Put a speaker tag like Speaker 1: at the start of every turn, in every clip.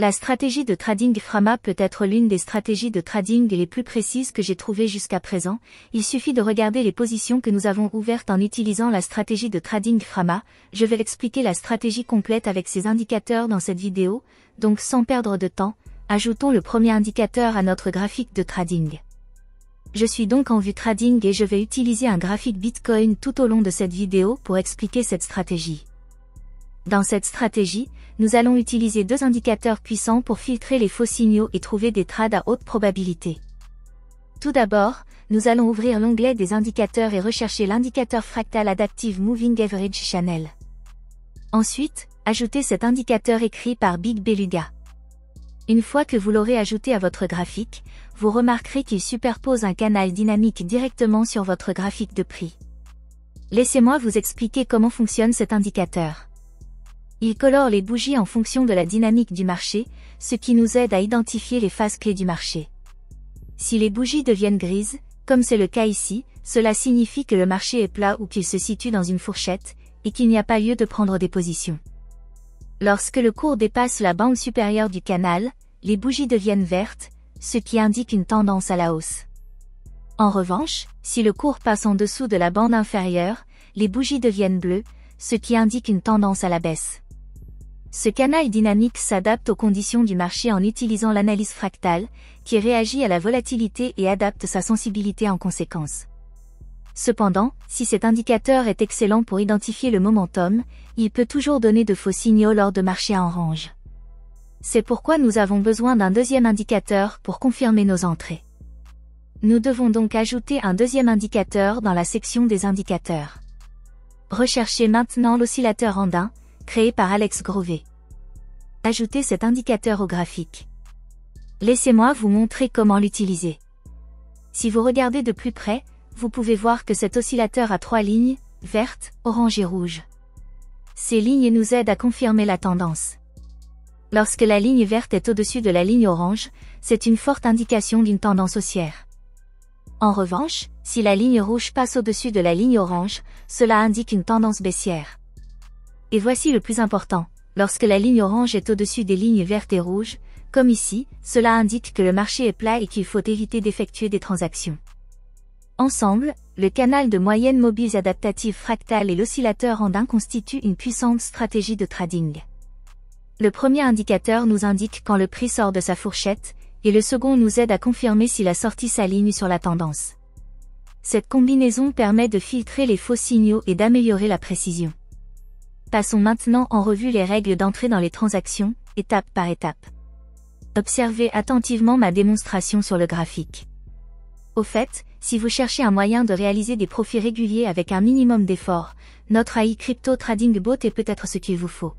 Speaker 1: La stratégie de trading Frama peut être l'une des stratégies de trading les plus précises que j'ai trouvées jusqu'à présent. Il suffit de regarder les positions que nous avons ouvertes en utilisant la stratégie de trading Frama. Je vais expliquer la stratégie complète avec ces indicateurs dans cette vidéo, donc sans perdre de temps, ajoutons le premier indicateur à notre graphique de trading. Je suis donc en vue trading et je vais utiliser un graphique Bitcoin tout au long de cette vidéo pour expliquer cette stratégie. Dans cette stratégie, nous allons utiliser deux indicateurs puissants pour filtrer les faux signaux et trouver des trades à haute probabilité. Tout d'abord, nous allons ouvrir l'onglet des indicateurs et rechercher l'indicateur fractal Adaptive Moving Average Channel. Ensuite, ajoutez cet indicateur écrit par Big Beluga. Une fois que vous l'aurez ajouté à votre graphique, vous remarquerez qu'il superpose un canal dynamique directement sur votre graphique de prix. Laissez-moi vous expliquer comment fonctionne cet indicateur. Il colore les bougies en fonction de la dynamique du marché, ce qui nous aide à identifier les phases clés du marché. Si les bougies deviennent grises, comme c'est le cas ici, cela signifie que le marché est plat ou qu'il se situe dans une fourchette, et qu'il n'y a pas lieu de prendre des positions. Lorsque le cours dépasse la bande supérieure du canal, les bougies deviennent vertes, ce qui indique une tendance à la hausse. En revanche, si le cours passe en dessous de la bande inférieure, les bougies deviennent bleues, ce qui indique une tendance à la baisse. Ce canal dynamique s'adapte aux conditions du marché en utilisant l'analyse fractale, qui réagit à la volatilité et adapte sa sensibilité en conséquence. Cependant, si cet indicateur est excellent pour identifier le momentum, il peut toujours donner de faux signaux lors de marchés en range. C'est pourquoi nous avons besoin d'un deuxième indicateur pour confirmer nos entrées. Nous devons donc ajouter un deuxième indicateur dans la section des indicateurs. Recherchez maintenant l'oscillateur andin, créé par Alex Grover. Ajoutez cet indicateur au graphique. Laissez-moi vous montrer comment l'utiliser. Si vous regardez de plus près, vous pouvez voir que cet oscillateur a trois lignes, verte, orange et rouge. Ces lignes nous aident à confirmer la tendance. Lorsque la ligne verte est au-dessus de la ligne orange, c'est une forte indication d'une tendance haussière. En revanche, si la ligne rouge passe au-dessus de la ligne orange, cela indique une tendance baissière. Et voici le plus important, lorsque la ligne orange est au-dessus des lignes vertes et rouges, comme ici, cela indique que le marché est plat et qu'il faut éviter d'effectuer des transactions. Ensemble, le canal de moyenne mobile adaptative fractale et l'oscillateur andin constituent une puissante stratégie de trading. Le premier indicateur nous indique quand le prix sort de sa fourchette, et le second nous aide à confirmer si la sortie s'aligne sur la tendance. Cette combinaison permet de filtrer les faux signaux et d'améliorer la précision. Passons maintenant en revue les règles d'entrée dans les transactions, étape par étape. Observez attentivement ma démonstration sur le graphique. Au fait, si vous cherchez un moyen de réaliser des profits réguliers avec un minimum d'effort, notre AI Crypto Trading Bot est peut-être ce qu'il vous faut.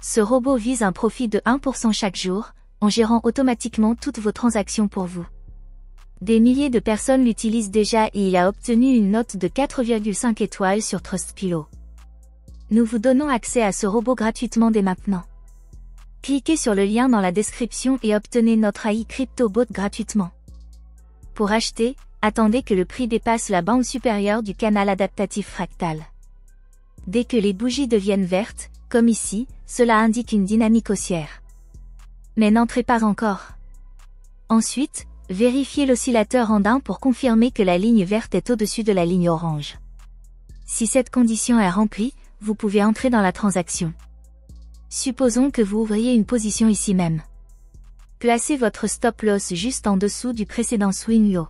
Speaker 1: Ce robot vise un profit de 1% chaque jour, en gérant automatiquement toutes vos transactions pour vous. Des milliers de personnes l'utilisent déjà et il a obtenu une note de 4,5 étoiles sur Trustpilot. Nous vous donnons accès à ce robot gratuitement dès maintenant. Cliquez sur le lien dans la description et obtenez notre AI Crypto Bot gratuitement. Pour acheter, attendez que le prix dépasse la bande supérieure du canal adaptatif fractal. Dès que les bougies deviennent vertes, comme ici, cela indique une dynamique haussière. Mais n'entrez pas encore. Ensuite, vérifiez l'oscillateur andin pour confirmer que la ligne verte est au-dessus de la ligne orange. Si cette condition est remplie, vous pouvez entrer dans la transaction. Supposons que vous ouvriez une position ici même. Placez votre stop loss juste en dessous du précédent swing low.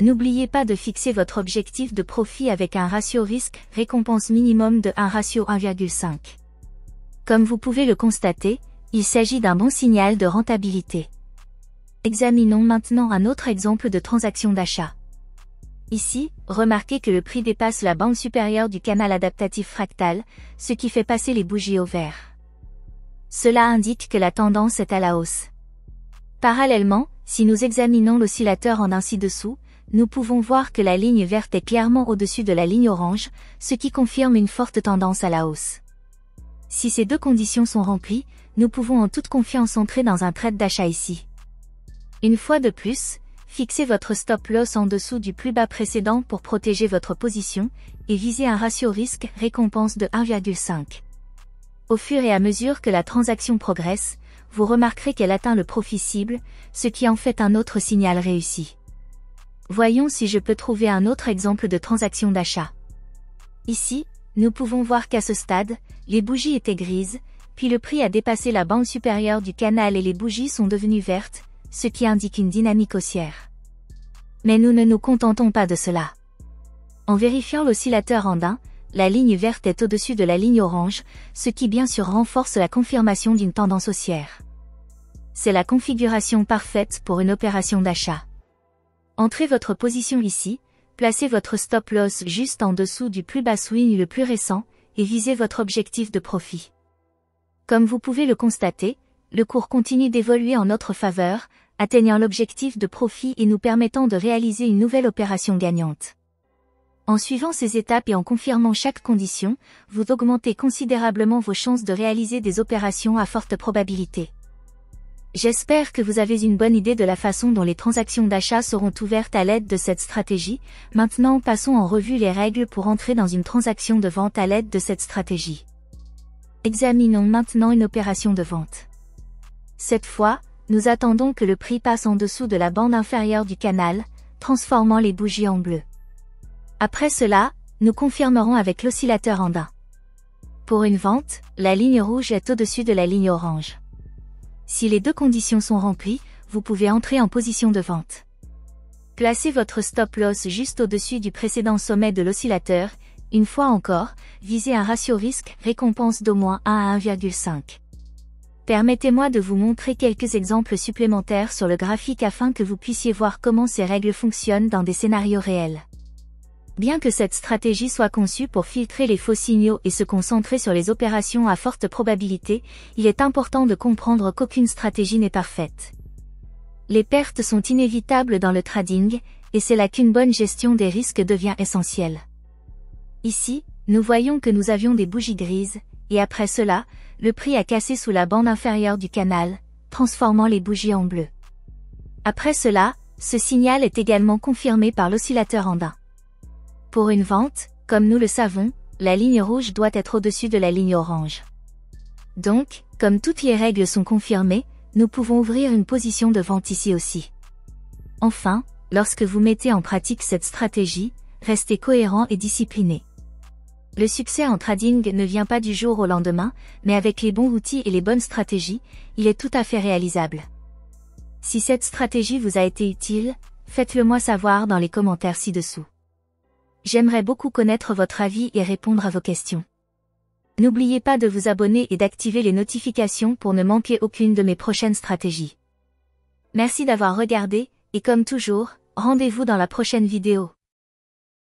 Speaker 1: N'oubliez pas de fixer votre objectif de profit avec un ratio risque-récompense minimum de 1:1,5. Comme vous pouvez le constater, il s'agit d'un bon signal de rentabilité. Examinons maintenant un autre exemple de transaction d'achat. Ici, remarquez que le prix dépasse la bande supérieure du canal adaptatif fractal, ce qui fait passer les bougies au vert. Cela indique que la tendance est à la hausse. Parallèlement, si nous examinons l'oscillateur en ci-dessous, nous pouvons voir que la ligne verte est clairement au-dessus de la ligne orange, ce qui confirme une forte tendance à la hausse. Si ces deux conditions sont remplies, nous pouvons en toute confiance entrer dans un trade d'achat ici. Une fois de plus, fixez votre stop loss en dessous du plus bas précédent pour protéger votre position, et visez un ratio risque-récompense de 1,5. Au fur et à mesure que la transaction progresse, vous remarquerez qu'elle atteint le profit cible, ce qui en fait un autre signal réussi. Voyons si je peux trouver un autre exemple de transaction d'achat. Ici, nous pouvons voir qu'à ce stade, les bougies étaient grises, puis le prix a dépassé la bande supérieure du canal et les bougies sont devenues vertes, ce qui indique une dynamique haussière. Mais nous ne nous contentons pas de cela. En vérifiant l'oscillateur andin, la ligne verte est au-dessus de la ligne orange, ce qui bien sûr renforce la confirmation d'une tendance haussière. C'est la configuration parfaite pour une opération d'achat. Entrez votre position ici, placez votre stop loss juste en dessous du plus bas swing le plus récent, et visez votre objectif de profit. Comme vous pouvez le constater, le cours continue d'évoluer en notre faveur, atteignant l'objectif de profit et nous permettant de réaliser une nouvelle opération gagnante. En suivant ces étapes et en confirmant chaque condition, vous augmentez considérablement vos chances de réaliser des opérations à forte probabilité. J'espère que vous avez une bonne idée de la façon dont les transactions d'achat seront ouvertes à l'aide de cette stratégie. Maintenant, passons en revue les règles pour entrer dans une transaction de vente à l'aide de cette stratégie. Examinons maintenant une opération de vente. Cette fois, nous attendons que le prix passe en dessous de la bande inférieure du canal, transformant les bougies en bleu. Après cela, nous confirmerons avec l'oscillateur andin. Pour une vente, la ligne rouge est au-dessus de la ligne orange. Si les deux conditions sont remplies, vous pouvez entrer en position de vente. Placez votre stop loss juste au-dessus du précédent sommet de l'oscillateur. Une fois encore, visez un ratio risque-récompense d'au moins 1 à 1,5. Permettez-moi de vous montrer quelques exemples supplémentaires sur le graphique afin que vous puissiez voir comment ces règles fonctionnent dans des scénarios réels. Bien que cette stratégie soit conçue pour filtrer les faux signaux et se concentrer sur les opérations à forte probabilité, il est important de comprendre qu'aucune stratégie n'est parfaite. Les pertes sont inévitables dans le trading, et c'est là qu'une bonne gestion des risques devient essentielle. Ici, nous voyons que nous avions des bougies grises, et après cela, le prix a cassé sous la bande inférieure du canal, transformant les bougies en bleu. Après cela, ce signal est également confirmé par l'oscillateur andin. Pour une vente, comme nous le savons, la ligne rouge doit être au-dessus de la ligne orange. Donc, comme toutes les règles sont confirmées, nous pouvons ouvrir une position de vente ici aussi. Enfin, lorsque vous mettez en pratique cette stratégie, restez cohérent et discipliné. Le succès en trading ne vient pas du jour au lendemain, mais avec les bons outils et les bonnes stratégies, il est tout à fait réalisable. Si cette stratégie vous a été utile, faites-le moi savoir dans les commentaires ci-dessous. J'aimerais beaucoup connaître votre avis et répondre à vos questions. N'oubliez pas de vous abonner et d'activer les notifications pour ne manquer aucune de mes prochaines stratégies. Merci d'avoir regardé, et comme toujours, rendez-vous dans la prochaine vidéo.